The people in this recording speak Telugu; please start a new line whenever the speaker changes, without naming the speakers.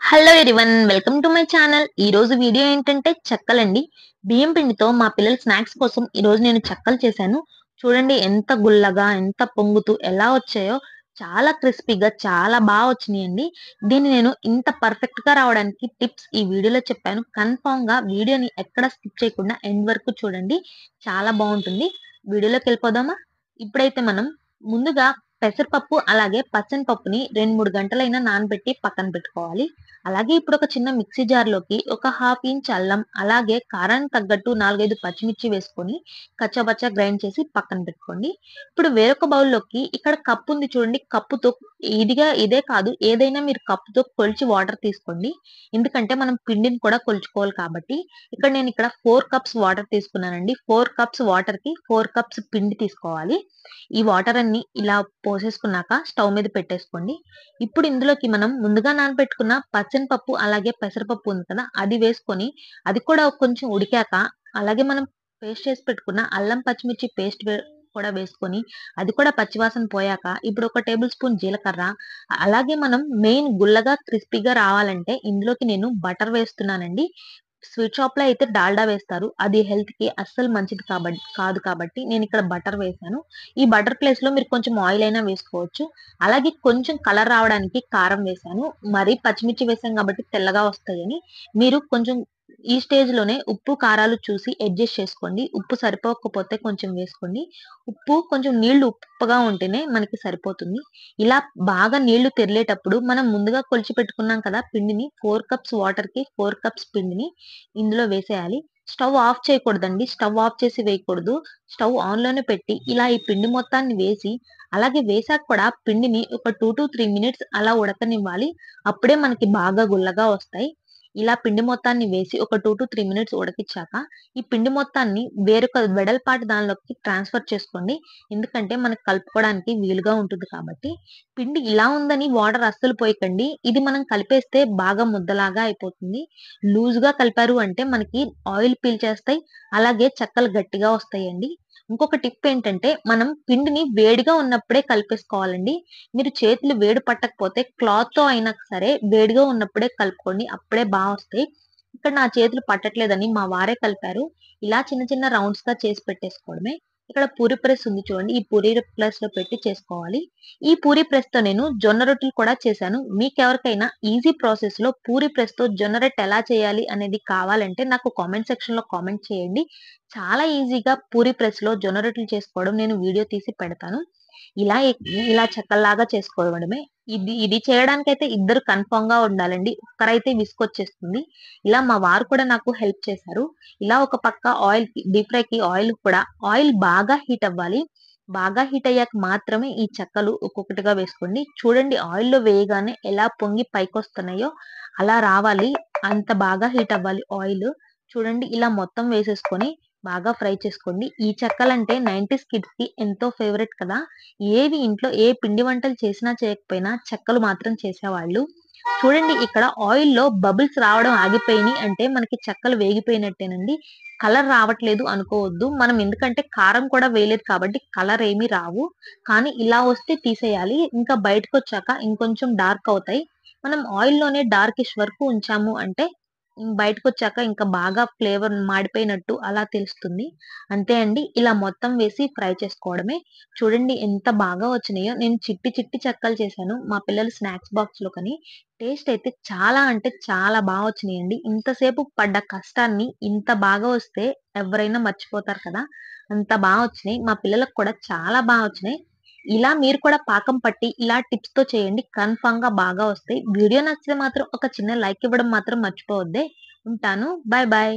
Hello everyone, welcome to my channel. ఈ రోజు వీడియో ఏంటంటే చెక్కలండి. బియ్యం పిండితో మా పిల్లల స్నాక్స్ కోసం ఈ రోజు నేను చెక్కలు చేశాను. చూడండి ఎంత గుల్లగా, ఎంత పొంగుతూ ఎలా వచ్చాయో. చాలా క్రిస్పీగా చాలా బాగా వచ్చినాయండి. దీన్ని నేను ఇంత పర్ఫెక్ట్ గా రావడానికి టిప్స్ ఈ వీడియోలో చెప్పాను. కన్ఫామ్ గా వీడియోని ఎక్కడ స్కిప్ చేయకుండా ఎండ్ వరకు చూడండి. చాలా బాగుంటుంది. వీడియోలోకి వెళ్ళిపోదామా? ఇప్పుడైతే మనం ముందుగా పెసరపప్పు అలాగే పచ్చని పప్పుని 2, 3 గంటలైనా నానబెట్టి పక్కన పెట్టుకోవాలి. అలాగే ఇప్పుడు ఒక చిన్న మిక్సీ జార్‌లోకి ఒక హాఫ్ ఇంచ్ అల్లం, అలాగే కారానికి తగ్గట్టు 4, 5 పచ్చిమిర్చి వేసుకొని కచ్చాపచ్చా గ్రైండ్ చేసి పక్కన పెట్టుకోండి. ఇప్పుడు వేరొక బౌల్‌లోకి ఇక్కడ కప్ ఉంది చూడండి. కప్పుతో ఇదే కాదు, ఏదైనా మీరు కప్పుతో కొలిచి వాటర్ తీసుకోండి. ఎందుకంటే మనం పిండిని కూడా కొలుచుకోవాలి కాబట్టి. నేను ఇక్కడ 4 కప్స్ వాటర్ తీసుకున్నానండి. 4 కప్స్ వాటర్‌కి 4 కప్స్ పిండి తీసుకోవాలి. ఈ వాటర్ అన్ని ఇలా పోసేసుకున్నాక స్టవ్ మీద పెట్టేసుకోండి. ఇప్పుడు ఇందులోకి మనం ముందుగా నానబెట్టుకున్న పచ్చనిపప్పు అలాగే పెసరపప్పు ఉంది కదా! అది వేసుకొని, అది కూడా కొంచెం ఉడికాక, అలాగే మనం పేస్ట్ చేసి పెట్టుకున్న అల్లం పచ్చిమిర్చి పేస్ట్ కూడా వేసుకొని, అది కూడా పచ్చివాసన పోయాక, ఇప్పుడు ఒక టేబుల్ స్పూన్ జీలకర్ర, అలాగే మనం మెయిన్ గుల్లగా క్రిస్పీగా రావాలంటే ఇందులోకి నేను బటర్ వేస్తున్నానండి. స్వీట్ షాప్‌లో అయితే డాల్డా వేస్తారు. అది హెల్త్‌కి అస్సలు మంచిది కాదు కాబట్టి నేనిక్కడ బటర్ వేశాను. ఈ బటర్ ప్లేస్‌లో మీరు కొంచెం ఆయిల్ అయినా వేసుకోవచ్చు. అలాగే కొంచెం కలర్ రావడానికి కారం వేశాను. మరీ పచ్చిమిర్చి వేసాం కాబట్టి తెల్లగా వస్తాయని. మీరు కొంచెం ఈ స్టేజ్‌లోనే ఉప్పు, కారాలు చూసి అడ్జస్ట్ చేసుకోండి. ఉప్పు సరిపోకపోతే కొంచెం వేసుకోండి. ఉప్పు కొంచెం నీళ్లు ఉప్పుగా ఉంటేనే మనకి సరిపోతుంది. ఇలా బాగా నీళ్లు తెరిలేటప్పుడు మనం ముందుగా కొలిచి పెట్టుకున్నాం కదా పిండిని, 4 కప్స్ వాటర్‌కి 4 కప్స్ పిండిని ఇందులో వేసేయాలి. స్టవ్ ఆఫ్ చేయకూడదండి. స్టవ్ ఆఫ్ చేసి వేయకూడదు. స్టవ్ ఆన్‌లోనే పెట్టి ఇలా ఈ పిండి మొత్తాన్ని వేసి, అలాగే వేసాక కూడా పిండిని ఒక 2-3 మినిట్స్ అలా ఉడకనివ్వాలి. అప్పుడే మనకి బాగా గుల్లగా వస్తాయి. ఇలా పిండి మొత్తాన్ని వేసి ఒక 2-3 మినిట్స్ ఉడికిచ్చాక, ఈ పిండి మొత్తాన్ని వేరొక వెడల్పాటి దానిలోకి ట్రాన్స్‌ఫర్ చేసుకోండి. ఎందుకంటే మనకు కలుపుకోవడానికి వీలుగా ఉంటుంది కాబట్టి. పిండి ఇలా ఉందని వాటర్ అస్సలు పోయకండి. ఇది మనం కలిపేస్తే బాగా ముద్దలాగా అయిపోతుంది. లూజ్‌గా కలిపారు అంటే మనకి ఆయిల్ పీల్చేస్తాయి. అలాగే చెక్కలు గట్టిగా వస్తాయండి. ఇంకొక టిప్ ఏంటంటే, మనం పిండిని వేడిగా ఉన్నప్పుడే కలిపేసుకోవాలండి. మీరు చేతులు వేడి పట్టకపోతే క్లాత్‌తో అయినా సరే వేడిగా ఉన్నప్పుడే కలుపుకోండి. అప్పుడే వస్తాయి. ఇక్కడ నా చేతులు పట్టట్లేదని మా వారే కలిపారు. ఇలా చిన్న చిన్న రౌండ్స్‌గా చేసి పెట్టేసుకోవడమే. ఇక్కడ పూరి ప్రెస్ ఉంది చూడండి. ఈ పూరి ప్రెస్‌లో పెట్టి చేసుకోవాలి. ఈ పూరి ప్రెస్‌తో నేను జొన్న రొట్టెలు కూడా చేశాను. మీకెవరికైనా ఈజీ ప్రాసెస్‌లో పూరి ప్రెస్‌తో జొన్న రొట్టె ఎలా చేయాలి అనేది కావాలంటే నాకు కామెంట్ సెక్షన్‌లో కామెంట్ చేయండి. చాలా ఈజీగా పూరి ప్రెస్‌లో జొన్న రొట్టెలు చేసుకోవడం నేను వీడియో తీసి పెడతాను. ఇలా ఇలా చెక్కల్లాగా చేసుకోవడమే. ఇది చేయడానికైతే ఇద్దరు కన్ఫర్మ్‌గా ఉండాలండి. ఒక్కరైతే విసుగొచ్చేస్తుంది. ఇలా మా వారు కూడా నాకు హెల్ప్ చేశారు. ఇలా ఒక పక్క డీప్ ఫ్రైకి ఆయిల్ కూడా బాగా హీట్ అవ్వాలి. బాగా హీట్ అయ్యాక మాత్రమే ఈ చెక్కలు ఒక్కొక్కటిగా వేసుకోండి. చూడండి ఆయిల్‌లో వేయగానే ఎలా పొంగి పైకొస్తున్నాయో అలా రావాలి. అంత బాగా హీట్ అవ్వాలి ఆయిలు. చూడండి ఇలా మొత్తం వేసేసుకొని బాగా ఫ్రై చేసుకోండి. ఈ చెక్కలంటే 90స్ కిడ్స్‌కి ఎంతో ఫేవరెట్ కదా! ఇంట్లో ఏ పిండి వంటలు చేసినా చేయకపోయినా చెక్కలు మాత్రం చేసేవాళ్ళు. చూడండి ఇక్కడ ఆయిల్‌లో బబుల్స్ రావడం ఆగిపోయినియి అంటే మనకి చెక్కలు వేగిపోయినట్టేనండి. కలర్ రావట్లేదు అనుకోవద్దు. మనం ఎందుకంటే కారం కూడా వేయలేదు కాబట్టి కలర్ ఏమి రావు. కానీ ఇలా వస్తే తీసేయాలి. ఇంకా బయటకొచ్చాక ఇంకొంచెం డార్క్ అవుతాయి. మనం ఆయిల్‌లోనే డార్కిష్ వరకు ఉంచాము అంటే బయటకొచ్చాక ఇంకా బాగా ఫ్లేవర్ మాడిపోయినట్టు అలా తెలుస్తుంది. అంతే అండి. ఇలా మొత్తం వేసి ఫ్రై చేసుకోవడమే. చూడండి ఎంత బాగా వచ్చినాయో. నేను చిట్టి చిట్టి చెక్కలు చేశాను. మా పిల్లలు స్నాక్స్ బాక్స్‌లోకని. టేస్ట్ అయితే చాలా అంటే చాలా వచ్చినాయండి. ఇంతసేపు పడ్డ కష్టాన్ని ఇంత బాగా వస్తే ఎవరైనా మర్చిపోతారు కదా! అంత వచ్చినాయి. మా పిల్లలకు కూడా చాలా వచ్చినాయి. ఇలా మీరు కూడా పాకం పట్టి ఇలా టిప్స్‌తో చేయండి. కన్ఫర్మ్‌గా బాగా వస్తాయి. వీడియో నచ్చితే మాత్రం ఒక చిన్న లైక్ ఇవ్వడం మాత్రం మర్చిపోవద్దే. ఉంటాను. Bye bye.